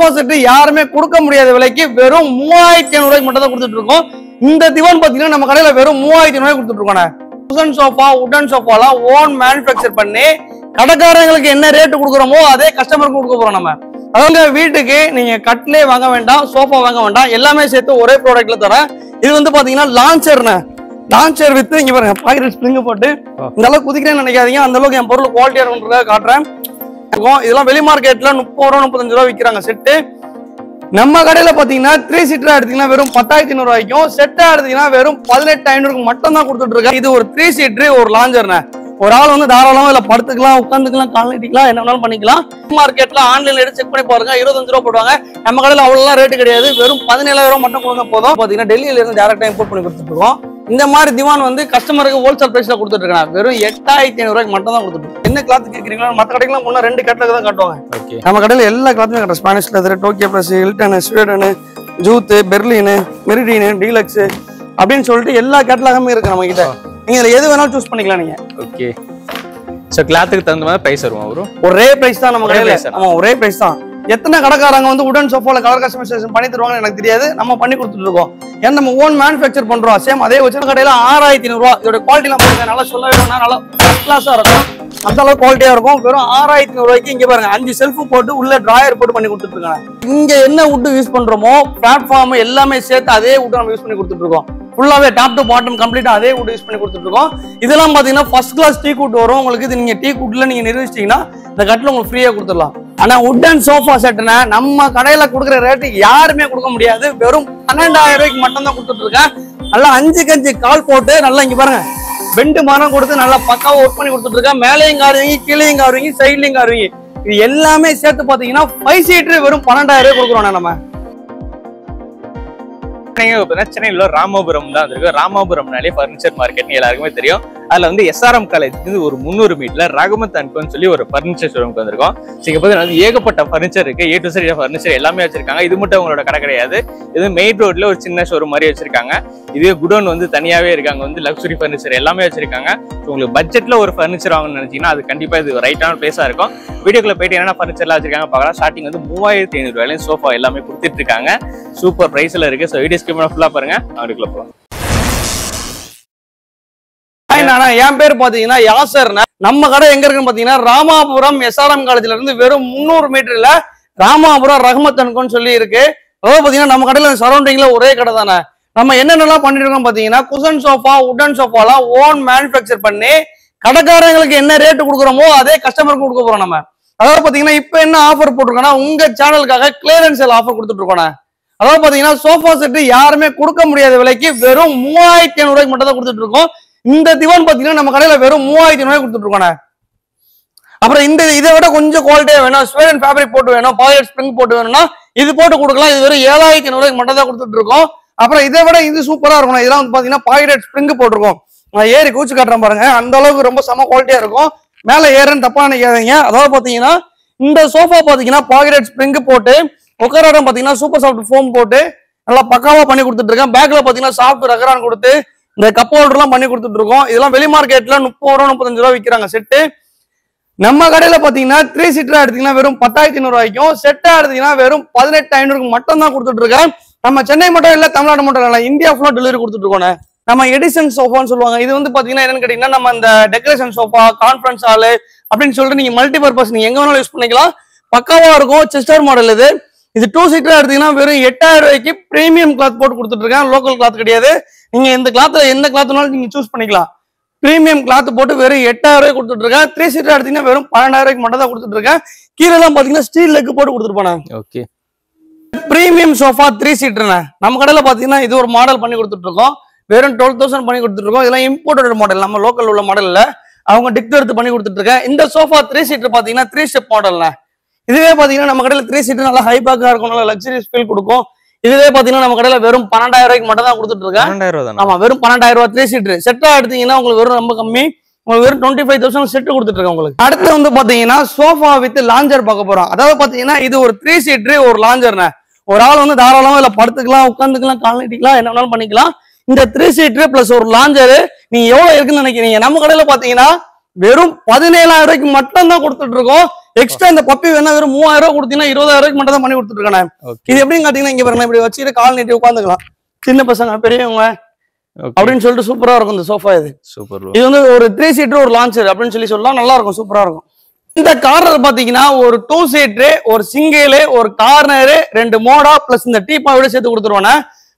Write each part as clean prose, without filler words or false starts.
Sofa set யாருமே கொடுக்க முடியாத விலைக்கு வெறும் 3500 ரூபாய்க்கு மட்டும் தான் கொடுத்துட்டு இருக்கோம். இந்த திவான் பாத்தீங்கன்னா நம்ம கடையில வெறும் 3500 ரூபாய்க்கு கொடுத்துட்டு இருக்கோம். குஷன் சோஃபா, உடன் சோஃபாலாம் ஓன் மேனுஃபேக்சர் பண்ணி கடைக்காரங்களுக்கு என்ன ரேட்டு கொடுக்குறோமோ அதே கஸ்டமருக்கு கொடுக்க போறோம் நம்ம. அதாவது வீட்டுக்கு நீங்க கட்லே வாங்க வேண்டாம், சோஃபா வாங்க வேண்டாம், எல்லாமே சேர்த்து ஒரே ப்ராடக்ட்ல தரேன். இது வந்து பாத்தீங்கன்னா லான்ச்சர் வித்து இங்க பாருங்க பாக்கெட் ஸ்ப்ரிங் போட்டு இந்த அளவுக்கு குதிக்கிறேன்னு நினைக்காதீங்க. அந்த அளவுக்கு என் பொருள் குவாலிட்டியா இருக்குன்றத காட்டுறேன். இதெல்லாம் வெளி மார்க்கெட்ல 30 ரூபா 35 ரூபா விற்கிறாங்க செட்டு. நம்ம கடையில பாத்தீங்கன்னா 3 சீட்டரா எடுத்தீங்கன்னா வெறும் 10,500 ரூபாய்க்கும், செட்டா எடுத்தீங்கன்னா வெறும் 18,500 மட்டும் தான் கொடுத்துட்டு இருக்கேன். இது ஒரு 3 சீட்டர் ஒரு லாஞ்சர்னே. ஒரு ஆள் வந்து தாராளமா இல்ல படுத்துக்கலாம், உட்காந்துக்கலாம், கால் நீட்டிக்கலாம், என்ன வேணாலும் பண்ணிக்கலாம். மார்க்கெட்ல ஆன்லைன்ல எடுத்து செக் பண்ணி பாருங்க, 25 ரூபா போடுவாங்க. நம்ம கடையில அவ்வளவு ரேட்டு கிடையாது, வெறும் 17,000 ரூபா மட்டும் கொடுங்க போதும். பாத்தீங்கன்னா டெல்லியில இருந்து டைரக்டா இம்போர்ட் பண்ணி கொடுத்துட்டு இருக்கோம். இந்த மாதிரி திவான் வந்து கஸ்டமருக்கு ஹோல்சேல் பிரைஸ்ல கொடுத்துட்டு இருக்காங்க. வெறும் 8,500 ரூபாய்க்கு மட்டும் தான் கொடுத்துட்டு. என்ன கிளாத் கேக்குறீங்களா? மற்ற கடைக்கெல்லாம் முன்னா 2 கேட்டலாக் தான் காட்டுவாங்க. நம்ம கடையில எல்லா கிளாத்துமே காட்டுறோம். Spanish leather, Tokyo plus, Hilton, Sweden, ஜூத், பெர்லின், மெரிடின், டீலக்ஸ் அப்படின்னு சொல்லிட்டு எல்லா கேட்டலாகுமே இருக்கு நம்ம கிட்ட. நீங்க இதுல எது வேணாலும் சூஸ் பண்ணிக்கலாம் நீங்க. ஓகே. சோ கிளாத்துக்கு தகுந்த மாதிரி பிரைஸ் வரும் ப்ரோ. ஒரே பிரைஸ் தான் நம்ம கடையில. ஆமா ஒரே பிரைஸ் தான். எத்தனை கடைக்காரங்க வந்து உடன் சோஃபால கலர் கஸ்டமைசேஷன் பண்ணி தருவாங்கன்னு எனக்கு தெரியாது. நம்ம பண்ணி கொடுத்துட்டு இருக்கோம். ஏன்னா நம்ம ஓன் மேனுஃபேக்சர் பண்றோம். சேம் அதே வச்சு கடையில 6,500 ரூபா. இதோட குவாலிட்டி எல்லாம் பாருங்க, நல்லா சொல்லவே வேணாம், நல்லா ஃபர்ஸ்ட் கிளாஸா இருக்கும். அந்த அளவுக்கு குவாலிட்டியா இருக்கும். வெறும் 6,500 ரூபாய்க்கு இங்க பாருங்க 5 செல்ஃப் போட்டு உள்ள டிராயர் போட்டு பண்ணி கொடுத்துட்டு இருக்காங்க. இங்க என்ன வுட் யூஸ் பண்றோமோ பிளாட்ஃபார்ம் எல்லாமே சேர்த்து அதே வுட் நம்ம யூஸ் பண்ணி கொடுத்துட்டு இருக்கோம். ஃபுல்லாவே டாப் டு பாட்டம் கம்ப்ளீட்டா அதே வுட் யூஸ் பண்ணி கொடுத்துட்டு இருக்கோம். இதெல்லாம் பாத்தீங்கன்னா ஃபர்ஸ்ட் கிளாஸ் டீ குட் வரும் உங்களுக்கு. இது நீங்க டீ குட்ல நீங்க நிர்வகிச்சீங்கன்னா இந்த கட்டில உங்களுக்கு ஃப்ரீயா கொடுத்துடலாம். ஆனா உடன் சோஃபா செட்னா நம்ம கடையில கொடுக்குற ரேட்டு யாருமே கொடுக்க முடியாது. வெறும் 12,000 ரூபாய்க்கு மட்டும் தான் கொடுத்துட்டு இருக்கேன். நல்லா 5 கால் போட்டு நல்லா இங்க பாருங்க பெண்டு மரம் கொடுத்து நல்லா பக்காவா ஒர்க் பண்ணி கொடுத்துட்டு இருக்கேன். மேலேயும் காருவீங்க, கீழேயும் காருவீங்க, சைட்லயும் காருவீங்க. இது எல்லாமே சேர்த்து பாத்தீங்கன்னா 5 சீட்டர் வெறும் 12,000 ரூபாய் கொடுக்குறோம் நம்ம. சென்னையில ராமபுரம் தான் இருக்கு. ராமபுரம்னாலே பர்னிச்சர் மார்க்கெட் எல்லாருக்குமே தெரியும். அதுல வந்து SRM காலேஜ் ஒரு 300 மீட்டர்ல ரகுமத் அண்ட் கோன்னு சொல்லி ஒரு பர்னிச்சர் ஷோரூம்க்கு வந்திருக்கோம். இங்க வந்து ஏகப்பட்ட பர்னிச்சர் இருக்கு. A to Z பர்னிச்சர் எல்லாமே வச்சிருக்காங்க. இது மட்டும் உங்களோட கடை கிடையாது. இது மெயின் ரோட்ல ஒரு சின்ன ஷோரூம் மாதிரி வச்சிருக்காங்க. இதே குடோன் வந்து தனியாவே இருக்காங்க. வந்து லக்ஸுரி பர்னிச்சர் எல்லாமே வச்சிருக்காங்க. உங்களுக்கு பட்ஜெட்ல ஒரு பர்னிச்சர் வாங்கணும்னு நினைச்சீங்கன்னா அது கண்டிப்பா இது ரைட்டான பிளேஸா இருக்கும். வீடியோக்குள்ள போயிட்டு என்னென்ன பர்னிச்சர்லாம் வச்சிருக்காங்க பார்க்கலாம். ஸ்டார்டிங் வந்து 3,500 ரூபாயிலும் சோஃபா எல்லாமே கொடுத்துட்டு இருக்காங்க. சூப்பர் பிரைஸ்ல இருக்கு. ஸோ வீடியோ ஸ்கிப் ஃபுல்லா பாருங்க. அதுக்குள்ள போகலாம். என் பேர் பாத்தீங்கன்னா யாசர். நம்ம கடை எங்க இருக்குன்னு பாத்தீங்கன்னா ராமாபுரம் SRM காலேஜ்ல இருந்து வெறும் 300 மீட்டர்ல ராமாபுரம் ரஹ்மத் அண்ட் கோன்னு சொல்லி இருக்கு. அதாவது பாத்தீங்கன்னா நம்ம கடையில சரௌண்டிங்ல ஒரே கடை தானே. நம்ம என்னென்னலாம் பண்ணிட்டு இருக்கோம் பாத்தீங்கன்னா குஷன் சோஃபா, உடன் சோஃபாலாம் ஓன் மேனுஃபேக்சர் பண்ணி கடைக்காரங்களுக்கு என்ன ரேட்டு கொடுக்குறோமோ அதே கஸ்டமருக்கு கொடுக்க போறோம் நம்ம. அதாவது பாத்தீங்கன்னா இப்ப என்ன ஆஃபர் போட்டிருக்கோம்னா உங்க சேனலுக்காக கிளியரன்ஸ் சேல் ஆஃபர் கொடுத்துட்டு இருக்கோம். அதாவது பாத்தீங்கன்னா சோஃபா செட் யாருமே கொடுக்க முடியாத விலைக்கு வெறும் 3,500 ரூபாய்க்கு மட்டும் தான் கொடுத்துட்டு இருக்கோம். இந்த திவான் பாத்தீங்கன்னா நம்ம கடையில வெறும் 3,500 ரூபாய்க்கு கொடுத்துட்டு இருக்கோம். அப்புறம் இதை விட கொஞ்சம் குவாலிட்டியா வேணும், ஸ்வீடன் ஃபேப்ரிக் போட்டு வேணும், பாக்கெட் ஸ்ப்ரிங் போட்டு வேணும்னா இது போட்டு கொடுக்கலாம். இது வெறும் 7,500 ரூபாய்க்கு மட்டும் தான் கொடுத்துட்டு இருக்கோம். அப்புறம் இதை விட இது சூப்பரா இருக்கணும். இதெல்லாம் வந்து பாத்தீங்கன்னா பாக்கெட் ஸ்ப்ரிங் போட்டிருக்கோம். நான் ஏறி கூச்சு காட்டுறேன் பாருங்க. அந்த அளவுக்கு ரொம்ப செம குவாலிட்டியா இருக்கும். மேல ஏறன்னு தப்பா நினைக்காதீங்க. அதாவது பாத்தீங்கன்னா இந்த சோஃபா பாத்தீங்கன்னா பாக்கெட் ஸ்ப்ரிங் போட்டு உட்கார இடம் பாத்தீங்கன்னா சூப்பர் சாஃப்ட் ஃபோம் போட்டு நல்லா பக்காவா பண்ணி கொடுத்துட்டு இருக்கேன். பேக்ல பாத்தீங்கன்னா சாஃப்ட் ரகரான் கொடுத்து இந்த கப் ஹோல்டர் எல்லாம் பண்ணி கொடுத்துட்டு இருக்கோம். இதெல்லாம் வெளி மார்க்கெட்ல 30 ரூபா 35 ரூபா விற்கிறாங்க செட்டு. நம்ம கடையில பாத்தீங்கன்னா 3 சீட்டரா எடுத்தீங்கன்னா வெறும் 10,500 ரூபாய்க்கும், செட்டா எடுத்தீங்கன்னா வெறும் 18,500 மட்டும் தான் கொடுத்துட்டு இருக்கேன். நம்ம சென்னை மட்டும் இல்ல, தமிழ்நாடு மட்டும் இல்ல, இந்தியா ஃபுல்லா டெலிவரி கொடுத்துட்டு இருக்கோம். நம்ம எடிசன் சோஃபான்னு சொல்லுவாங்க. இது வந்து பாத்தீங்கன்னா என்னன்னு கேட்டீங்கன்னா நம்ம இந்த டெக்கரேஷன் சோஃபா, கான்ஃபரன்ஸ் ஹாலு அப்படின்னு சொல்லிட்டு நீங்க மல்டி பர்பஸ் நீங்க எங்க வேணாலும் யூஸ் பண்ணிக்கலாம். பக்காவா இருக்கும். செஸ்டர் மாடல் இது. இது 2 சீட்டரா எடுத்தீங்கன்னா வெறும் 8,000 ரூபாய்க்கு பிரீமியம் கிளாத் போட்டு கொடுத்துட்டு இருக்கேன். லோக்கல் கிளாத் கிடையாது. நீங்க இந்த கிளாத்ல எந்த கிளாத்னாலும் நீங்க சூஸ் பண்ணிக்கலாம். பிரீமியம் கிளாத் போட்டு வெறும் 8,000 ரூபாய் கொடுத்துட்டு இருக்கேன். 3 சீட்டரா எடுத்தீங்கன்னா வெறும் 12,000 ரூபாய்க்கு மட்டும் தான் கொடுத்துட்டு இருக்கேன். கீழே எல்லாம் பாத்தீங்கன்னா ஸ்டீல் லெக் போட்டு கொடுத்துட்டு போனேன். ஓகே. Premium sofa 3 சீட்டர்ண்ணே. நம்ம கடையில பாத்தீங்கன்னா இது ஒரு மாடல் பண்ணி கொடுத்துட்டு இருக்கோம். வெறும் 12,000 பண்ணி கொடுத்துட்டு இருக்கோம். இதெல்லாம் இம்போர்ட்டட் மாடல், நம்ம லோக்கல் உள்ள மாடல் இல்ல. அவங்க டிக்ட் எடுத்து பண்ணி கொடுத்துட்டு இருக்கேன். இந்த சோஃபா 3 சீட்டர் பாத்தீங்கன்னா 3 ஸ்டெப் மாடல்ண்ணே. இதுவே பாத்தீங்கன்னா நம்ம கடையில 3 சீட்டர் நல்லா ஹை பேக்கா இருக்கும், நல்லா லக்ஸரிஸ் ஃபீல் கொடுக்கும். இதுவே பாத்தீங்கன்னா நம்ம கடையில வெறும் 12,000 ரூபாய்க்கு மட்டும் தான் கொடுத்துட்டு இருக்கேன். 12,000 தான். ஆமா வெறும் 12,000 ரூபாய் 3 சீட்டர். செட்டா எடுத்தீங்கன்னா உங்களுக்கு வெறும் ரொம்ப கம்மி. உங்களுக்கு வெறும் 25,000 செட் கொடுத்துட்டு இருக்கேன் உங்களுக்கு. அடுத்து வந்து பாத்தீங்கன்னா சோஃபா வித் லாஞ்சர் பார்க்க போறோம். அதாவது பாத்தீங்கன்னா இது ஒரு 3 சீட்டர் ஒரு லாஞ்சர்ண்ணே. ஒரு ஆள் வந்து தாராளமா இல்ல படுத்துக்கலாம், உட்காந்துக்கலாம், கால் நீட்டிக்கலாம், என்ன வேணாலும் பண்ணிக்கலாம். இந்த 3 சீட்டர் பிளஸ் ஒரு லாஞ்சர் நீங்க எவ்வளவு இருக்குன்னு நினைக்கிறீங்க? நம்ம கடையில பாத்தீங்கன்னா வெறும் 17,000 ரூபாய்க்கு மட்டும் தான் கொடுத்துட்டு இருக்கோம். எக்ஸ்ட்ரா இந்த பப்பி வேணா வெறும் 3000 ரூபாய் கொடுத்தீங்கன்னா 20000 ரூபாய்க்கு மட்டும் தான் பண்ணி கொடுத்துருக்கேன். இது எப்படின்னு காட்டீங்கன்னா இங்க பாருங்க, இப்படி வச்சுட்டு கால் நீட்டி உட்காந்துக்கலாம். சின்ன பசங்க பெரியவங்க அப்படின்னு சொல்லிட்டு சூப்பரா இருக்கும் இந்த சோஃபா. இது சூப்பர். இது வந்து ஒரு 3 சீட்டர் ஒரு லான்ச்சர் அப்படின்னு சொல்லலாம். நல்லா இருக்கும், சூப்பரா இருக்கும். இந்த கார்னர் பாத்தீங்கன்னா ஒரு 2 சீட்டர், ஒரு சிங்கிள், ஒரு கார்னர், 2 மோடா பிளஸ் இந்த டீப்பாவோட சேர்த்து கொடுத்துருவானே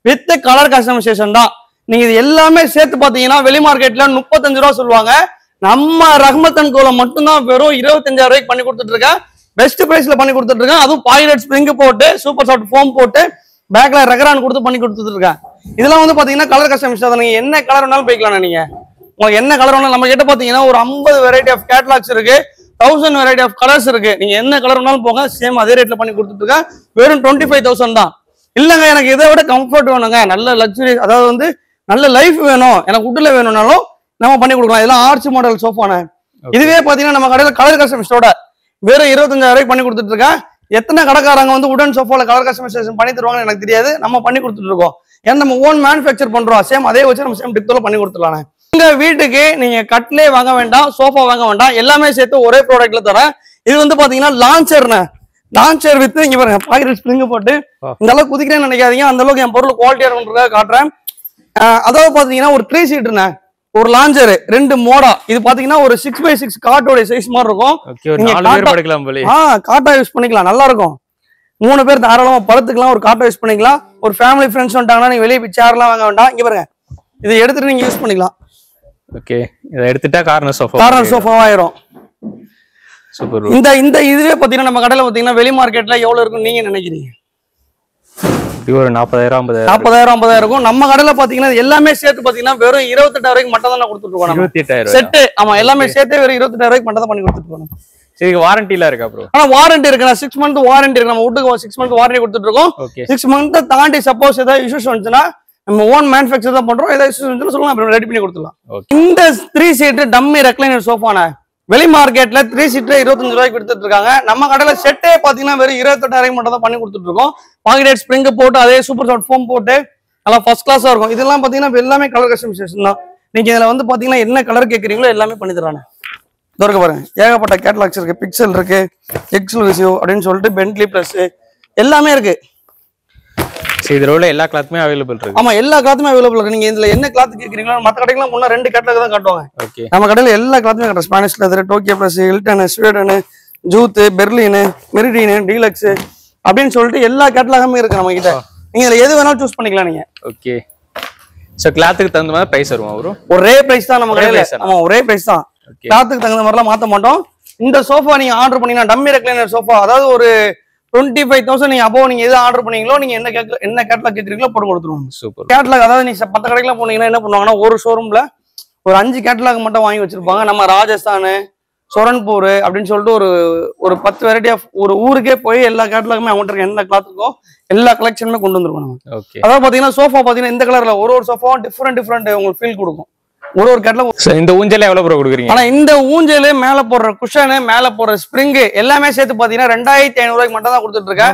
வித் கலர் கஸ்டமைசேஷன் தான். நீங்க இது எல்லாமே சேர்த்து பாத்தீங்கன்னா வெளி மார்க்கெட்ல 35 ரூபா சொல்லுவாங்க. நம்ம ரஹ்மத் அண்ட் கோல மட்டும்தான் வெறும் 25000 ரூபாய்க்கு பண்ணி கொடுத்துட்டு இருக்கேன். பெஸ்ட் பிரைஸ்ல பண்ணி கொடுத்துட்டு இருக்கேன். அதுவும் பாக்கெட் ஸ்ப்ரிங் போட்டு சூப்பர் சாஃப்ட் ஃபோம் போட்டு பேக்ல ரெகரான் கொடுத்து பண்ணி கொடுத்துட்டு இருக்கேன். இதெல்லாம் வந்து பாத்தீங்கன்னா கலர் கஸ்டமைசேஷன் தான். நீங்க என்ன கலர் வேணாலும் போய்க்கலாம். நீங்க உங்களுக்கு என்ன கலர் வேணாலும் நம்ம கிட்ட பாத்தீங்கன்னா ஒரு 50 வெரைட்டி ஆஃப் கேட்லாக்ஸ் இருக்கு, 1000 வெரைட்டி ஆஃப் கலர்ஸ் இருக்கு. நீங்க என்ன கலர் வேணாலும் போங்க, சேம் அதே ரேட்ல பண்ணி கொடுத்துட்டு இருக்கேன். வெறும் 25,000 தான். இல்லங்க எனக்கு இதை விட கம்ஃபர்ட் வேணுங்க, நல்ல லக்ஸுரி, அதாவது வந்து நல்ல லைஃப் வேணும், எனக்கு உட்ல வேணும்னாலும் நம்ம பண்ணி கொடுக்கலாம். இதெல்லாம் ஆர்ச் மாடல் சோஃபானே. இதுவே பாத்தீங்கன்னா நம்ம கடையில கலர் கஸ்டமைஸோட வெறும் 25,000 ரூபாய்க்கு பண்ணி கொடுத்துட்டு இருக்கேன். எத்தனை கடைக்காரங்க வந்து உடன் சோஃபால கலர் கஸ்டமைசேஷன் பண்ணி தருவாங்க எனக்கு தெரியாது. நம்ம பண்ணி கொடுத்துட்டு இருக்கோம். ஏன்னா நம்ம ஓன் மேனுஃபேக்சர் பண்றோம். சேம் அதே வச்சு நம்ம சேம் டிப்தோல பண்ணி கொடுத்துடலாம். உங்க வீட்டுக்கு நீங்க கட்லே வாங்க வேண்டாம், சோஃபா வாங்க வேண்டாம், எல்லாமே சேர்த்து ஒரே ப்ராடக்ட்ல தரேன். இது வந்து பாத்தீங்கன்னா லான்ச்சர் வித் இங்க பாருங்க பாக்கெட் ஸ்ப்ரிங் போட்டு இந்த அளவுக்கு குதிக்கிறேன்னு நினைக்காதீங்க. அந்த அளவுக்கு என் பொருள் குவாலிட்டியா இருக்குன்றத காட்டுறேன். அதாவது பாத்தீங்கன்னா ஒரு 3 சீட்டர்ண்ணே, ஒரு லான்ச்சர், 2 மோடா. இது பாத்தீங்கன்னா ஒரு 6x6 காட்டோட சைஸ் மாதிரி இருக்கும். காட்டா யூஸ் பண்ணிக்கலாம், நல்லா இருக்கும். 3 பேர் தாராளமா படுத்துக்கலாம், ஒரு காட்டா யூஸ் பண்ணிக்கலாம். ஒரு ஃபேமிலி ஃப்ரெண்ட்ஸ் வந்துட்டாங்கன்னா நீங்க வெளியே போய் சேர்லாம் வாங்க வேண்டாம். இங்க பாருங்க, இதை எடுத்துட்டு நீங்க யூஸ் பண்ணிக்கலாம். ஓகே, இதை எடுத்துட்டா கார்னர் சோஃபா ஆயிரும். சூப்பர். இந்த இந்த இதுவே பாத்தீங்கன்னா நம்ம கடையில பாத்தீங்கன்னா வெளி மார்க்கெட்ல எவ்வளவு இருக்குன்னு நீங்க நினைக்கிறீங்க? ஒரு 40,000 50,000 இருக்கும். நம்ம கடையில பாத்தீங்கன்னா எல்லாமே சேர்த்து பாத்தீங்கன்னா வெறும் 28,000 ரூபாய்க்கு மட்டும் தான் கொடுத்துட்டு இருக்கோம். 28,000 செட். ஆமா, எல்லாமே சேர்த்து வெறும் 28,000 ரூபாய்க்கு மட்டும் தான் பண்ணி கொடுத்துட்டு இருக்கோம். சரி, வாரண்டில இருக்கா ப்ரோ? ஆனா வாரண்டி இருக்கு. 6 மந்த் வாரண்டி இருக்கு. நம்ம வீட்டுக்கு 6 மந்த் வாரண்டி கொடுத்துட்டு இருக்கோம். 6 மந்த் தாண்டி சப்போஸ் ஏதாவது இஷ்யூஸ் வந்துச்சுன்னா நம்ம ஓன் மேனுஃபேக்சர் தான் பண்றோம். ஏதாவது இஷ்யூஸ் வந்துச்சுன்னா சொல்லுங்க, அப்புறம் ரெடி பண்ணி கொடுத்துடலாம். இந்த 3 சீட்டர் டம்மி ரெக்லைனர் சோஃபானா வெளி மார்க்கெட்ல 3 சீட்டர் 25 ரூபாய்க்கு கொடுத்துட்டு இருக்காங்க. நம்ம கடையில செட்டே பாத்தீங்கன்னா வெறும் 28,000 மட்டும் தான் பண்ணி கொடுத்துட்டு இருக்கோம். பாக்கெட் ஸ்ப்ரிங் போட்டு அதே சூப்பர் சாஃப்ட் ஃபோம் போட்டு நல்லா ஃபர்ஸ்ட் கிளாஸா இருக்கும். இதெல்லாம் பாத்தீங்கன்னா எல்லாமே கலர் கஸ்டமைசேஷன் தான். நீங்க இதுல வந்து பாத்தீங்கன்னா என்ன கலர் கேட்கறீங்களோ எல்லாமே பண்ணி தரானே. இதற்கு பாருங்க, ஏகப்பட்ட கேட்லாக்ஸ் இருக்கு, பிக்சல் இருக்கு, எக்ஸ்க்ளூசிவ் அப்படின்னு சொல்லிட்டு பென்ட்லி பிளஸ் எல்லாமே இருக்கு. இதுல எல்லா கிளாத்துமே அவைலபிள் இருக்கு. ஆமா, எல்லா கிளாத்துமே அவைலபிள் இருக்கு. நீங்க இதுல என்ன கிளாத் கேக்குறீங்களோ மத்த கடைக்கெல்லாம் முன்ன 2 கேட்லாக் தான் காட்டுவாங்க. நம்ம கடையில எல்லா கிளாத்துமே காட்டுறோம். Spanish leather, Tokyo plus, Hilton, Sweden, ஜூத், பெர்லின், மெரிடின், டீலக்ஸ் அப்படின்னு சொல்லிட்டு எல்லா கேட்லாகுமே இருக்கு நம்ம கிட்ட. நீங்க இதுல எது வேணாலும் சூஸ் பண்ணிக்கலாம் நீங்க. ஓகே. சோ கிளாத்துக்கு தகுந்த மாதிரி பிரைஸ் வரும் ப்ரோ? ஒரே பிரைஸ் தான் நம்ம கடையில. ஆமா, ஒரே பிரைஸ் தான். கிளாத்துக்கு தகுந்த மாதிரிலாம் மாத்த மாட்டோம். இந்த சோஃபா நீங்க ஆர்டர் பண்ணீங்கன்னா டம்மி ரெக்லைனர் சோஃபா, அதாவது ஒரு 25,000 நீங்க அப்போ நீங்க எது ஆர்டர் பண்ணீங்களோ நீங்க என்ன கேட்லாக் கேட்கறீங்களோ போட்டு கொடுத்துருவோம். சூப்பர். கேட்லாக் அதாவது நீங்க 10 கடைக்கெல்லாம் போனீங்கன்னா என்ன பண்ணுவாங்கன்னா ஒரு ஷோரூம்ல ஒரு 5 கேட்லாக் மட்டும் வாங்கி வச்சிருப்பாங்க. நம்ம ராஜஸ்தான், சொரன்பூர் அப்படின்னு சொல்லிட்டு ஒரு 10 வெரைட்டி ஆஃப் ஒரு ஊருக்கே போய் எல்லா கேட்லாக்குமே அவங்ககிட்ட இருக்க என்ன கிளாத் இருக்கோ எல்லா கலெக்ஷனுமே கொண்டு வந்துருக்கோம் நம்ம. அதாவது பாத்தீங்கன்னா சோஃபா பாத்தீங்கன்னா இந்த கலர்ல ஒரு சோஃபாவும் டிஃப்ரெண்ட் உங்களுக்கு ஃபீல் கொடுக்கும். ஒரு கேட்லாக். இந்த ஊஞ்சல் எவ்வளவு ப்ரோ கொடுக்குறீங்க? ஆனா இந்த ஊஞ்சல் மேல போடுற குஷன், மேல போடுற ஸ்ப்ரிங் எல்லாமே சேர்த்து பாத்தீங்கன்னா 2,500 ரூபாய்க்கு மட்டும் தான் கொடுத்துட்டு இருக்கேன்.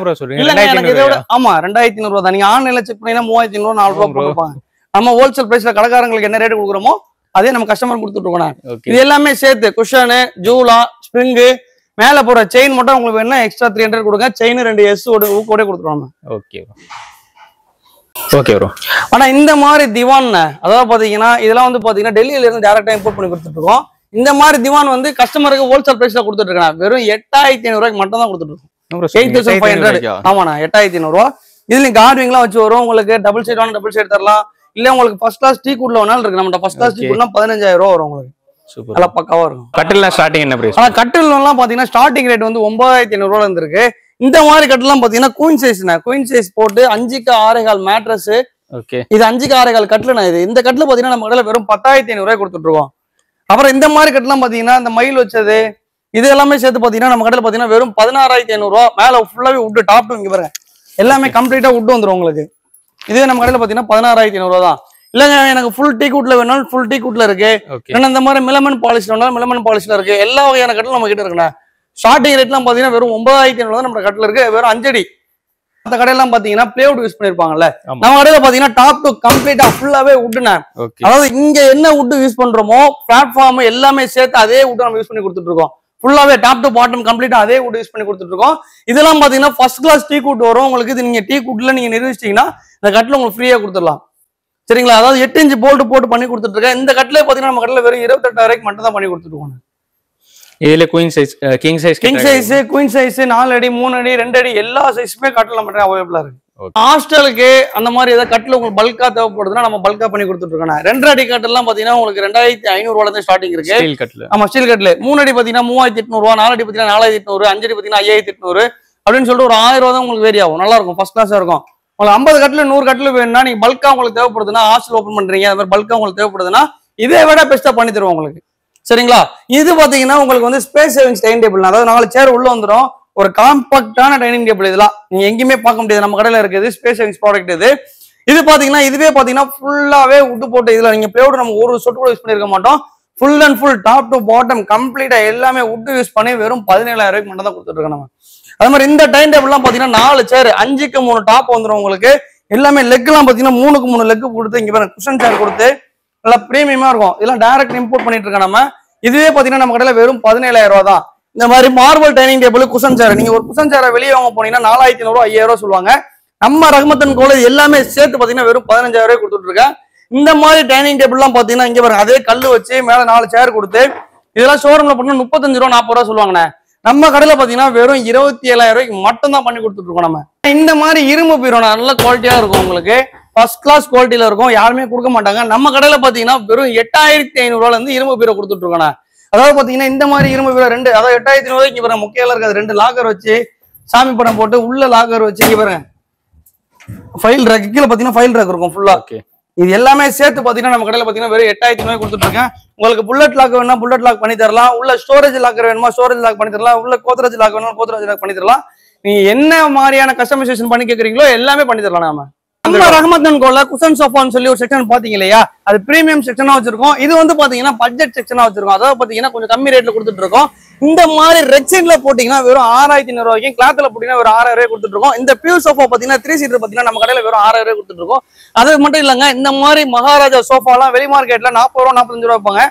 ஆமா, 2,500 ரூபாய் தான். நீங்க ஆன்லைன்ல செக் பண்ணீங்கன்னா 3,500 4 ரூபாய் கொடுப்பாங்க. நம்ம ஹோல்சேல் பிரைஸ்ல கடைக்காரங்களுக்கு என்ன ரேட் கொடுக்குறோமோ அதே நம்ம கஸ்டமர் கொடுத்துட்டு இருக்கோம். இது எல்லாமே சேர்த்து குஷன், ஜூலா, ஸ்ப்ரிங், மேல போற செயின் மட்டும் உங்களுக்கு என்ன எக்ஸ்ட்ரா 300 கொடுங்க. செயின் 2 S கூட கொடுத்துருவாங்க. Okay bro. ஆனா இந்த மாதிரி திவான் அதாவது பாத்தீங்கன்னா இதெல்லாம் வந்து பாத்தீங்கன்னா டெல்லியில இருந்து டைரக்டா இம்போர்ட் பண்ணி கொடுத்துட்டு இருக்கோம். இந்த மாதிரி திவான் வந்து கஸ்டமருக்கு ஹோல்சேல் பிரைஸ்ல கொடுத்துட்டு இருக்கேன். வெறும் 8,500 ரூபாய்க்கு மட்டும் தான் கொடுத்துட்டு இருக்கோம். 8,500. ஆமாண்ணா, 8,500 ரூபாய். இதுல கார்விங்லாம் வச்சு வரும். உங்களுக்கு டபுள் சைட் தரலாம். இல்ல உங்களுக்கு ஃபர்ஸ்ட் கிளாஸ் டீ குட்ல வேணாலும் இருக்கு. நம்ம ஃபர்ஸ்ட் கிளாஸ் டீ குட்னா 15,000 ரூபாய் வரும் உங்களுக்கு. சூப்பர். நல்லா பக்காவா இருக்கும். கட்டில்ல ஸ்டார்டிங் என்ன பிரைஸ்? ஆனா கட்டில்லாம் பாத்தீங்கன்னா ஸ்டார்டிங் ரேட் வந்து 9,500 ரூபாயில இருந்து இருக்கு. இந்த மாதிரி கட்டிலாம் பாத்தீங்கன்னா குயின் சைஸ் போட்டு 5க்கு 6.25 மேட்ரஸ். ஓகே, இது 5க்கு 6.25 கட்டில்னா இது. இந்த கட்டில் பாத்தீங்கன்னா நம்ம கடையில வெறும் 10,500 ரூபாய் கொடுத்துட்டு இருக்கோம். அப்புறம் இந்த மாதிரி கட்டிலாம் பாத்தீங்கன்னா இந்த மயில் வச்சது இது எல்லாமே சேர்த்து பாத்தீங்கன்னா நம்ம கடையில பாத்தீங்கன்னா வெறும் 16,500 ரூபாய். மேல ஃபுல்லாவே வுட், டாப் டு இங்க பாருங்க எல்லாமே கம்ப்ளீட்டா வுட் வந்துரும் உங்களுக்கு. இதே நம்ம கடையில பாத்தீங்கன்னா 16,500 ரூபாய் தான். இல்லங்க எனக்கு ஃபுல் டீ குட்ல வேணாலும் ஃபுல் டீ குட்ல இருக்கு. ஏன்னா இந்த மாதிரி மிலமன் பாலிஷ் வேணாலும் மிலமன் பாலிஷ்ல இருக்கு. எல்லா வகையான கட்டிலும் நம்ம கிட்ட இருக்குண்ணா. ஸ்டார்டிங் ரேட்லாம் பாத்தீங்கன்னா வெறும் 9,500 தான் நம்ம கட்டில இருக்கு. வெறும் 5 அடி. அந்த கடையெல்லாம் பாத்தீங்கன்னா பிளேவுட் யூஸ் பண்ணிருப்பாங்கல்ல, நம்ம கடையில பாத்தீங்கன்னா டாப் டு கம்ப்ளீட்டா ஃபுல்லாவே வுட்னா. அதாவது இங்க என்ன வுட் யூஸ் பண்றோமோ பிளாட்ஃபார்ம் எல்லாமே சேர்த்து அதே வுட் நம்ம யூஸ் பண்ணி கொடுத்துட்டு இருக்கோம். ஃபுல்லாவே டாப் டு பாட்டம் கம்ப்ளீட்டா அதே வுட் யூஸ் பண்ணி கொடுத்துட்டு இருக்கோம். இதெல்லாம் பாத்தீங்கன்னா ஃபர்ஸ்ட் கிளாஸ் டீ குட் வரும் உங்களுக்கு. இது நீங்க டீ குட்ல நீங்க நிர்வகிச்சிட்டீங்கன்னா இந்த கட்டில உங்களுக்கு ஃப்ரீயா கொடுத்துடலாம். சரிங்களா? அதாவது 8 இன்ச் போல்ட் போட்டு பண்ணி கொடுத்துட்டு இருக்கேன். இந்த கட்டில பாத்தீங்கன்னா நம்ம கட்டில வெறும் 28,000 மட்டும் தான் பண்ணி கொடுத்துட்டு இருக்கோம். இதுல queen size, king size, queen size 4 அடி 3 அடி 2 அடி எல்லா சைஸுமே கட்டில மட்டும் அவைலபிளா இருக்கு. ஹாஸ்டலுக்கு அந்த மாதிரி ஏதாவது கட்டில உங்களுக்கு பல்கா தேவைப்படுதுன்னா நம்ம பல்கா பண்ணி கொடுத்துட்டு இருக்கோம். 2 அடி கட்டெல்லாம் பாத்தீங்கன்னா உங்களுக்கு 2500 ரூபாயில ஸ்டார்டிங் இருக்கு. ஸ்டீல் கட்ல. ஆமா, ஸ்டீல் கட்ல. 3 அடி பாத்தீங்கன்னா 3800 ரூபா, 4 அடி பாத்தீங்கன்னா 4800, 5 அடி பாத்தீங்கன்னா 5800 அப்படின்னு சொல்லிட்டு ஒரு 1000 ரூபா தான் உங்களுக்கு வேரி ஆகும். நல்லா இருக்கும், ஃபர்ஸ்ட் கிளாஸா இருக்கும். உங்களுக்கு 50 கட்டில 100 கட்டில வேணும்னா நீங்க பல்கா உங்களுக்கு தேவைப்படுதுன்னா ஹாஸ்டல் ஓப்பன் பண்றீங்க, அது மாதிரி பல்கா உங்களுக்கு தேவைப்படுதுன்னா இதை விட பெஸ்டா பண்ணி தருவோம் உங்களுக்கு. சரிங்களா? இது பாத்தீங்கன்னா உங்களுக்கு வந்து ஸ்பேஸ் சேவிங்ஸ் டைனிங் டேபிள். அதாவது 4 சேர் உள்ள வந்துடும். ஒரு காம்பாக்டான டைனிங் டேபிள். இதெல்லாம் நீங்க எங்கேயுமே பார்க்க முடியாது, நம்ம கடையில இருக்குது ஸ்பேஸ் சேவிங்ஸ் ப்ராடக்ட் இது. இது பாத்தீங்கன்னா இதுவே பாத்தீங்கன்னா ஃபுல்லாவே உட்டு போட்டு இதுல நீங்க பிளேவுட் நம்ம ஒரு சொட்டு கூட யூஸ் பண்ணிருக்க மாட்டோம். Full and full top to bottom கம்ப்ளீட்டா எல்லாமே உட்டு யூஸ் பண்ணி வெறும் 17,000 மட்டும் தான் கொடுத்துட்டு இருக்கோம் நம்ம. அது மாதிரி இந்த டைனிங் டேபிள்லாம் பாத்தீங்கன்னா 4 சேர் 5க்கு 3 டாப் வந்துடும் உங்களுக்கு. எல்லாமே லெக் எல்லாம் பாத்தீங்கன்னா 3க்கு 3 லெக் கொடுத்து இங்க பாருங்க குஷன் சேர் கொடுத்து நல்லா பிரீமியமா இருக்கும். இதெல்லாம் டைரக்ட் இம்போர்ட் பண்ணிட்டு இருக்கோம் நம்ம. இதுவே பாத்தீங்கன்னா நம்ம கடையில வெறும் 17,000 ரூபா தான். இந்த மாதிரி மார்பிள் டைனிங் டேபிள் குஷன் சேர் நீங்க ஒரு குஷன் சேரை வெளியே வாங்க போனீங்கன்னா 4500 ரூபா 5000 ரூபா சொல்லுவாங்க. நம்ம ரஹ்மத்தன் கோல எல்லாமே சேர்த்து பாத்தீங்கன்னா வெறும் 15,000 ரூபாய் கொடுத்துட்டு இருக்கேன். இந்த மாதிரி டைனிங் டேபிள் எல்லாம் பாத்தீங்கன்னா இங்க பாருங்க அதே கல்லு வச்சு மேல 4 சேர் கொடுத்து இதெல்லாம் ஷோரூம்ல பண்ணா 35 ரூபா 40 ரூபா சொல்லுவாங்கண்ணே. நம்ம கடையில பாத்தீங்கன்னா வெறும் 27,000 ரூபாய்க்கு மட்டும் தான் பண்ணி கொடுத்துட்டு இருக்கோம் நம்ம. இந்த மாதிரி இரும்பு பீரோ நல்ல குவாலிட்டியா இருக்கும் உங்களுக்கு. ஃபர்ஸ்ட் கிளாஸ் குவாலிட்டியில இருக்கும், யாருமே கொடுக்க மாட்டாங்க. நம்ம கடையில பாத்தீங்கன்னா வெறும் 8,500 ரூபாயில இருந்து இரும்பு பீரோ கொடுத்துட்டு இருக்கோம். அதாவது பாத்தீங்கன்னா இந்த மாதிரி இரும்பு பீரோ 2, அதாவது 8,500 ரூபாய்க்கு இங்க பாருங்க முக்கியம் இருக்காது. 2 லாக்கர் வச்சு சாமி படம் போட்டு உள்ள லாக்கர் வச்சு இங்க பாருங்க ஃபைல் ரேக் கீழே பாத்தீங்கன்னா ஃபைல் ரேக் இருக்கும் ஃபுல்லா. இது எல்லாமே சேர்த்து பாத்தீங்கன்னா நம்ம கடையில பாத்தீங்கன்னா வெறும் 8,500 ரூபாய் கொடுத்துட்டு இருக்கேன். உங்களுக்கு புல்லட் லாக் வேணும்னா புல்லட் லாக் பண்ணி தரலாம். உள்ள ஸ்டோரேஜ் லாக்கர் வேணுமா ஸ்டோரேஜ் லாக் பண்ணி தரலாம். உள்ள கோத்ரேஜ் லாக் வேணுமா கோத்ரேஜ் லாக் பண்ணி தரலாம். நீங்க என்ன மாதிரியான கஸ்டமைசேஷன் பண்ணி கேக்குறீங்களோ எல்லாமே பண்ணி தரலாம் நாம. நம்ம ரஹ்மத்தன் கோல குஷன் சோஃபான்னு சொல்லி ஒரு செக்ஷன் பாத்தீங்க இல்லையா, அது பிரீமியம் செக்ஷனா வச்சிருக்கோம். இது வந்து பாத்தீங்கன்னா பட்ஜெட் செக்ஷனா வச்சிருக்கோம். அதாவது பாத்தீங்கன்னா கொஞ்சம் கம்மி ரேட்ல கொடுத்துட்டு இருக்கோம். இந்த மாதிரி ரெக்ஸின்ல போட்டீங்கன்னா வெறும் 6,500 ரூபாய்க்கும், கிளாத்ல போட்டீங்கன்னா வெறும் 6,000 ரூபாய் கொடுத்துட்டு இருக்கோம். இந்த பியூர் சோஃபா பாத்தீங்கன்னா 3 சீட்டர் பாத்தீங்கன்னா நம்ம கடையில வெறும் 6,000 ரூபாய் கொடுத்துட்டு இருக்கோம். அது மட்டும் இல்லங்க, இந்த மாதிரி மகாராஜா சோஃபா எல்லாம் வெளி மார்க்கெட்ல 40 ரூபா 45 ரூபா வைப்பாங்க.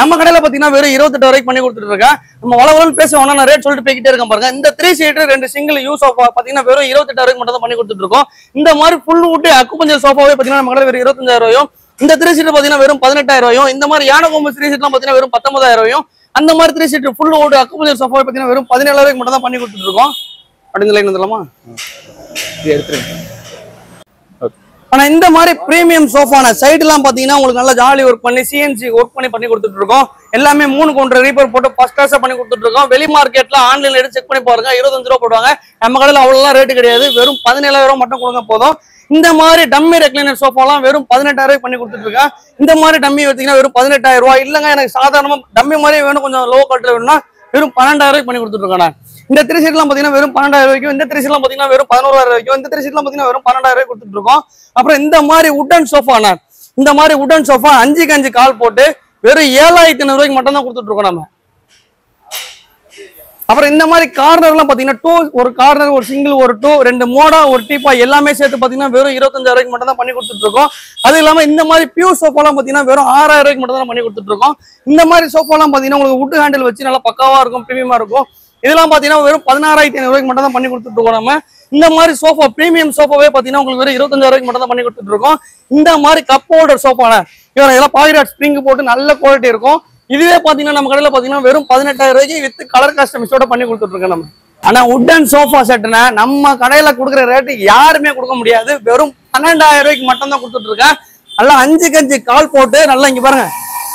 நம்ம கடையில பாத்தீங்கன்னா வெறும் 28 வரைக்கும் பண்ணி கொடுத்துட்டு இருக்கேன். நம்ம வளவலன்னு பேசுவோம்னா நான் ரேட் சொல்லிட்டு போய்கிட்டே இருக்கேன் பாருங்க. இந்த 3 சீட்டர் 2 சிங்கிள் யூஸ் சோஃபா பாத்தீங்கன்னா வெறும் 28 வரைக்கும் மட்டும் தான் பண்ணி கொடுத்துட்டு இருக்கோம். இந்த மாதிரி ஃபுல் வுட் அக்குபஞ்சர் சோஃபாவே பாத்தீங்கன்னா நம்ம கடையில வெறும் 25,000 ரூபாயும், இந்த 3 சீட்டர் பாத்தீங்கன்னா வெறும் 18,000 ரூபாயும், இந்த மாதிரி யானை கொம்பு 3 சீட்லாம் பாத்தீங்கன்னா வெறும் 19,000 ரூபாயும், அந்த மாதிரி 3 seater full would acupuncture sofa பாத்தீங்கன்னா வெறும் 17,000 ரூபாய்க்கு மட்டும் தான் பண்ணி கொடுத்துட்டு இருக்கோம். அப்படின்னு லைன் வந்துடலாமா? இது எடுத்துருங்க. ஆனா இந்த மாதிரி பிரீமியம் சோஃபான சைடு எல்லாம் பாத்தீங்கன்னா உங்களுக்கு நல்லா ஜாலி ஒர்க் பண்ணி சிஎன்சி ஒர்க் பண்ணி கொடுத்துட்டு இருக்கோம். எல்லாமே 3 கவுண்டர் ரீப்பர் போட்டு ஃபர்ஸ்ட் கிளாஸா பண்ணி கொடுத்துட்டு இருக்கோம். வெளி மார்க்கெட்ல ஆன்லைன்ல எடுத்து செக் பண்ணி பாருங்க 25 ரூபா போடுவாங்க. நம்ம கடையில அவ்வளவு ரேட்டு கிடையாது, வெறும் 17,000 ரூபாய் மட்டும் கொடுங்க போதும். இந்த மாதிரி டம்மி ரெக்லைனர் சோஃபாலாம் வெறும் 18,000 ரூபாய் பண்ணி கொடுத்துட்டு இருக்கேன். இந்த மாதிரி டம்மி எடுத்தீங்கன்னா வெறும் 18,000 ரூபாய். இல்லங்க எனக்கு சாதாரணமா டம்மி மாதிரி வேணும் கொஞ்சம் லோ குவாலிட்டில வேணும்னா வெறும் 12,000 ரூபாய்க்கு பண்ணி கொடுத்துட்டு இருக்கேன். இந்த 3 சீட்லாம் பாத்தீங்கன்னா வெறும் 12,000 ரூபாய்க்கும், இந்த 3 சீட்லாம் பாத்தீங்கன்னா வெறும் 11,000 ரூபாய்க்கும், இந்த 3 சீட்லாம் பாத்தீங்கன்னா வெறும் 12,000 ரூபாய் கொடுத்துட்டு இருக்கோம். அப்புறம் இந்த மாதிரி உட்டன் சோஃபானா, இந்த மாதிரி உட்டன் சோஃபா 5க்கு 5 கால் போட்டு வெறும் 7,500 ரூபாய்க்கு மட்டும் தான் கொடுத்துட்டு இருக்கோம் நம்ம. அப்புறம் இந்த மாதிரி கார்னர்லாம் பாத்தீங்கன்னா 2 ஒரு கார்னர், ஒரு சிங்கிள், ஒரு 2, 2 மோடா, ஒரு டீப்பா எல்லாமே சேர்த்து பாத்தீங்கன்னா வெறும் 25,000 ரூபாய்க்கு மட்டும் தான் பண்ணி கொடுத்துட்டு இருக்கோம். அது இல்லாம இந்த மாதிரி பியூர் சோஃபாலாம் பாத்தீங்கன்னா வெறும் 6,000 ரூபாய்க்கு மட்டும் தான் பண்ணி கொடுத்துட்டு இருக்கோம். இந்த மாதிரி சோஃபாலாம் பாத்தீங்கன்னா உங்களுக்கு வுட் ஹேண்டில் வச்சு நல்லா பக்காவா இருக்கும், பிரீமியமா இருக்கும். இதெல்லாம் பாத்தீங்கன்னா வெறும் 16,500 ரூபாய்க்கு மட்டும் தான் பண்ணி கொடுத்துட்டு இருக்கோம் நம்ம. இந்த மாதிரி சோஃபா பிரீமியம் சோஃபாவே பாத்தீங்கன்னா உங்களுக்கு வெறும் 25,000 ரூபாய்க்கு மட்டும் தான் பண்ணி கொடுத்துட்டு இருக்கோம். இந்த மாதிரி கப் ஹோல்டர் சோஃபான இதெல்லாம் பாலிராட் ஸ்ப்ரிங் போட்டு நல்ல குவாலிட்டி இருக்கும். இதுவே பாத்தீங்கன்னா நம்ம கடையில பாத்தீங்கன்னா வெறும் 18,000 ரூபாய்க்கு வித் கலர் கஸ்டமைஸோட பண்ணி கொடுத்துட்டு இருக்கோம் நம்ம. ஆனா உட்டன் சோஃபா செட்னா நம்ம கடையில கொடுக்குற ரேட்டு யாருமே கொடுக்க முடியாது. வெறும் 12,000 ரூபாய்க்கு மட்டும் தான் கொடுத்துட்டு இருக்கேன். நல்லா 5க்கு 5 கால் போட்டு நல்லா இங்க பாருங்க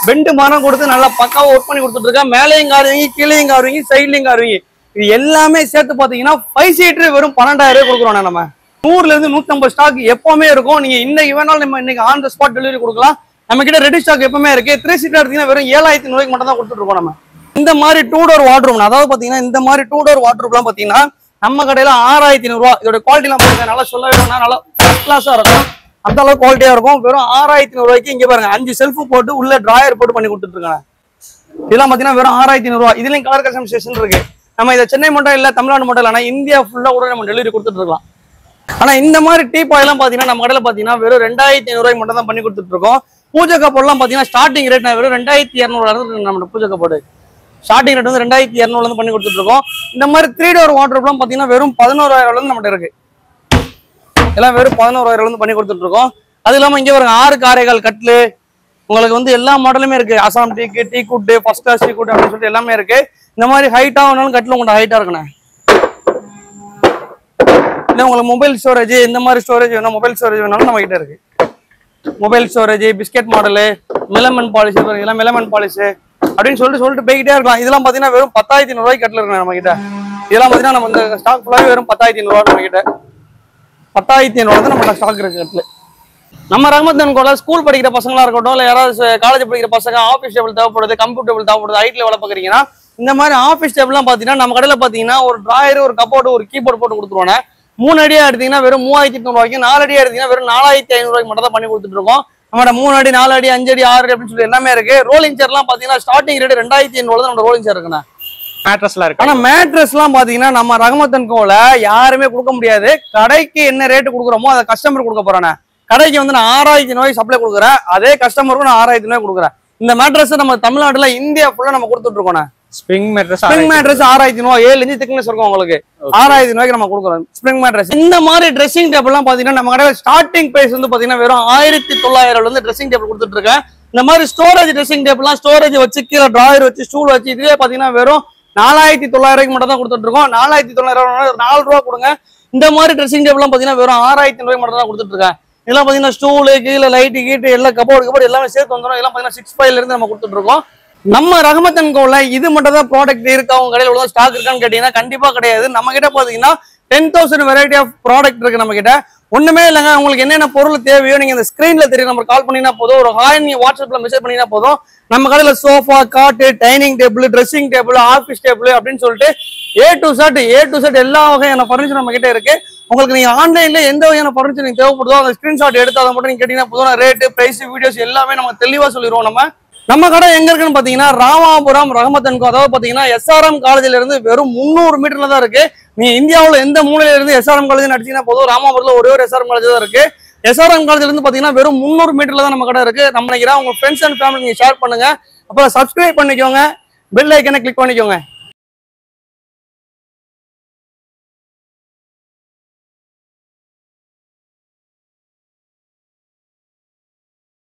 பெண்டு மரம் கொடுத்து நல்லா பக்காவா ஒர்க் பண்ணி கொடுத்துட்டு இருக்கேன். மேலையும் காருவீங்க, கீழையும் காருவீங்க, சைட்லயும் காருவீங்க. இது எல்லாமே சேர்த்து பாத்தீங்கன்னா 5 சீட்டர் வெறும் 12,000 ரூபாய் கொடுக்குறோம் நம்ம. 100ல இருந்து 150 ஸ்டாக் எப்பவுமே இருக்கும். நீங்க இன்னைக்கு வேணாலும் நம்ம இன்னைக்கு ஆன் த ஸ்பாட் டெலிவரி கொடுக்கலாம். நம்ம கிட்ட ரெடி ஸ்டாக் எப்பவுமே இருக்கு. 3 சீட்டர் எடுத்தீங்கன்னா வெறும் 7,500 ரூபாய்க்கு மட்டும் தான் கொடுத்துட்டு இருக்கோம் நம்ம. இந்த மாதிரி 2 டோர் வாட்ரூம், அதாவது பாத்தீங்கன்னா இந்த மாதிரி 2 டோர் வாட்ரூம்லாம் பாத்தீங்கன்னா நம்ம கடையில 6,500 ரூபாய். இதோட குவாலிட்டி எல்லாம் பாருங்க, நல்லா சொல்ல வேணும்னா நல்லா ஃபர்ஸ்ட் கிளாஸா இருக்கும், அந்த அளவுக்கு குவாலிட்டியா இருக்கும். வெறும் 6,500 ரூபாய்க்கு இங்க பாருங்க 5 செல்ஃப் போட்டு உள்ள டிராயர் போட்டு பண்ணி கொடுத்துட்டு இருக்காங்க. இதெல்லாம் பாத்தீங்கன்னா வெறும் 6,500 ரூபாய். இதுலயும் கலர் கஸ்டமைசேஷன் இருக்கு. நம்ம இதை சென்னை மட்டும் இல்ல, தமிழ்நாடு மட்டும் இல்ல, இந்தியா ஃபுல்லா கூட நம்ம டெலிவரி கொடுத்துட்டு இருக்கலாம். ஆனா இந்த மாதிரி டீ பாயெல்லாம் பாத்தீங்கன்னா நம்ம கடையில பாத்தீங்கன்னா வெறும் 2,500 ரூபாய்க்கு மட்டும் தான் பண்ணி கொடுத்துட்டு இருக்கோம். பூஜை கப்போர்ட்லாம் பாத்தீங்கன்னா ஸ்டார்டிங் ரேட் வெறும் 2,200 நம்ம பூஜை கப்போர்டு. ஸ்டார்டிங் ரேட் வந்து 2200 இருந்து பண்ணி கொடுத்துட்டு இருக்கோம். இந்த மாதிரி 3 டோர் வார்ட்ரோப்லாம் பாத்தீங்கன்னா வெறும் 11,000 இருந்து நம்மகிட்ட இருக்கு. எல்லாம் வெறும் 11,000 இருந்து பண்ணி கொடுத்துட்டு இருக்கோம். அது இல்லாம இங்க ஒரு 6 காரைகால் கட்லு உங்களுக்கு வந்து எல்லா மாடலுமே இருக்கு. அசாம் டீக்கு, டீ குட்டு, ஃபர்ஸ்ட் கிளாஸ் டீ குட்டு அப்படின்னு சொல்லிட்டு எல்லாமே இருக்கு. இந்த மாதிரி ஹைட்டா வேணாலும் கட்ல உங்களோட ஹைட்டா இருக்குண்ணே. இல்லை உங்களுக்கு மொபைல் ஸ்டோரேஜ் இந்த மாதிரி ஸ்டோரேஜ் வேணும், மொபைல் ஸ்டோரேஜ் வேணாலும் நம்ம கிட்ட இருக்கு. Mobile storage, biscuit model, melamine polish, இதெல்லாம் மெலமன் பாலிஷ் அப்படின்னு சொல்லிட்டு போய்கிட்டே இருக்கலாம். இதெல்லாம் பாத்தீங்கன்னா வெறும் 10,500 ரூபாய்க்கு கட்ல இருக்கு நம்ம கிட்ட. இதெல்லாம் பாத்தீங்கன்னா நம்ம இந்த ஸ்டாக் ஃபுல்லாவே வெறும் 10,500 ரூபா நம்ம கிட்ட. 10,500 தான் நம்ம ஸ்டாக் இருக்கு கட்ல. நம்ம ரஹ்மத் அண்ட் கோல ஸ்கூல் படிக்கிற பசங்களா இருக்கட்டும், இல்லை யாராவது காலேஜ் படிக்கிற பசங்க ஆஃபீஸ் டேபிள் தேவைப்படுது, கம்ப்யூட்டர் டேபிள் தேவைப்படுது, ஐடியில் வேலை பார்க்குறீங்கன்னா இந்த மாதிரி ஆஃபீஸ் டேபிள்லாம் பார்த்தீங்கன்னா நம்ம கடையில் பார்த்தீங்கன்னா ஒரு டிராயர், ஒரு கப்போர்டு, ஒரு கீபோர்டு போட்டு கொடுத்துருவாங்க. 3 அடியா எடுத்தீங்கன்னா வெறும் 3,800 ரூபாய்க்கு, 4 அடியா எடுத்தீங்கன்னா வெறும் 4,500 ரூபாய்க்கு மட்டும் தான் பண்ணி கொடுத்துட்டு இருக்கோம். நம்மளோட 3 அடி, 4 அடி, 5 அடி, 6 அடி அப்படின்னு சொல்லி எல்லாமே இருக்கு. ரோலிங் சேர்லாம் பார்த்தீங்கன்னா ஸ்டார்டிங் ரேட் 2,500 தான் நம்ம ரோலிங் சேர் இருக்குண்ணா. மேட்ரஸ்லாம் இருக்கு. ஆனா மேட்ரஸ்லாம் பாத்தீங்கன்னா நம்ம ரஹ்மத் அண்ட் கோல யாருமே கொடுக்க முடியாது. கடைக்கு என்ன ரேட்டு கொடுக்குறோமோ அதை கஸ்டமர் கொடுக்க போறானே. கடைக்கு வந்து நான் 6,000 ரூபாய்க்கு சப்ளை கொடுக்குறேன், அதே கஸ்டமருக்கும் நான் 6,000 ரூபாய் கொடுக்குறேன். இந்த மேட்ரஸ் நம்ம தமிழ்நாட்டுல இந்தியா ஃபுல்லா நம்ம கொடுத்துட்டு இருக்கோம். ஸ்ப்ரிங் மேட்ரஸ் 6,000 ரூபாய், 7 இன்ச் திக்னஸ் இருக்கும் உங்களுக்கு. 6,000 ரூபாய்க்கு நம்ம கொடுக்குறோம் ஸ்ப்ரிங் மேட்ரஸ். இந்த மாதிரி ட்ரெஸ்ஸிங் டேபிள் எல்லாம் பாத்தீங்கன்னா நம்ம கடையில ஸ்டார்டிங் பிரைஸ் வந்து பாத்தீங்கன்னா வெறும் 1,900 வந்து ட்ரெஸ்ஸிங் டேபிள் கொடுத்துட்டு இருக்கேன். இந்த மாதிரி ஸ்டோரேஜ் ட்ரெஸ்ஸிங் டேபிள்லாம் ஸ்டோரேஜ் வச்சு கீழே டிராயர் வச்சு ஸ்டூல் வச்சு இதுவே பாத்தீங்கன்னா வெறும் 4,900 மட்டும் தான் கொடுத்துட்டு இருக்கோம். 4,900 4 ரூபா கொடுங்க. இந்த மாதிரி ட்ரெஸ்ஸிங் டேபிள்லாம் பாத்தீங்கன்னா வெறும் 6,000 ரூபாய் மட்டும் தான் கொடுத்துட்டு இருக்கேன். இதெல்லாம் பாத்தீங்கன்னா ஸ்டூலு கீழே லைட்டு கீட்டு எல்லாம் கபோர்டு எல்லாமே சேர்த்து வந்துடும். இதெல்லாம் பாத்தீங்கன்னா 6,500 இருந்து நம்ம கொடுத்துட்டு இருக்கோம். நம்ம ரஹ்மத் அண்ட் கோல இது மட்டும் தான் ப்ராடக்ட் இருக்கா, உங்க கடையில் உள்ள ஸ்டாக் இருக்கான்னு கேட்டீங்கன்னா கண்டிப்பா கிடையாது. நம்ம கிட்ட பாத்தீங்கன்னா 10,000 வெரைட்டி ஆஃப் ப்ராடக்ட் இருக்கு நம்ம கிட்ட. ஒண்ணுமே இல்லைங்க, உங்களுக்கு என்னென்ன பொருள் தேவையோ நீங்க இந்த ஸ்கிரீன்ல தெரியும் நம்பர் கால் பண்ணினா போதும், ஒரு ஹாய் நீங்க வாட்ஸ்அப்ல மெசேஜ் பண்ணினா போதும். நம்ம கடையில சோஃபா, காட்டு, dining table, dressing table, office table அப்படின்னு சொல்லிட்டு A to Z எல்லா வகையான ஃபர்னிச்சர் நம்ம கிட்ட இருக்கு. உங்களுக்கு நீங்க ஆன்லைன்ல எந்த வகையான ஃபர்னிச்சர் நீங்க தேவைப்படுதோ அந்த ஸ்கிரீன்ஷாட் எடுத்து அதை மட்டும் நீங்க கேட்டீங்கன்னா போதும். ரேட்டு, பிரைஸ், வீடியோஸ் எல்லாமே நம்ம தெளிவா சொல்லிடுவோம். நம்ம கடை எங்க இருக்குன்னு பாத்தீங்கன்னா ராமாபுரம் ரஹ்மத் அண்ட் கோ, அதாவது பாத்தீங்கன்னா SRM காலேஜ்ல இருந்து வெறும் 300 மீட்டர்ல தான் இருக்கு. நீங்க இந்தியாவுல எந்த மூலையில இருந்து SRM காலேஜ் நடிச்சீங்கன்னா போதும், ராமாபுரத்துல ஒரே ஒரு SRM காலேஜ் தான் இருக்கு. SRM காலேஜ்ல இருந்து பாத்தீங்கன்னா வெறும் 300 மீட்டர்ல தான் நம்ம கடை இருக்கு. நம்ம நினைக்கிறேன் உங்க ஃப்ரெண்ட்ஸ் அண்ட் ஃபேமிலி நீங்க ஷேர் பண்ணுங்க, அப்புறம் சப்ஸ்கிரைப் பண்ணிக்கோங்க, பெல் ஐக்கனை கிளிக் பண்ணிக்கோங்க.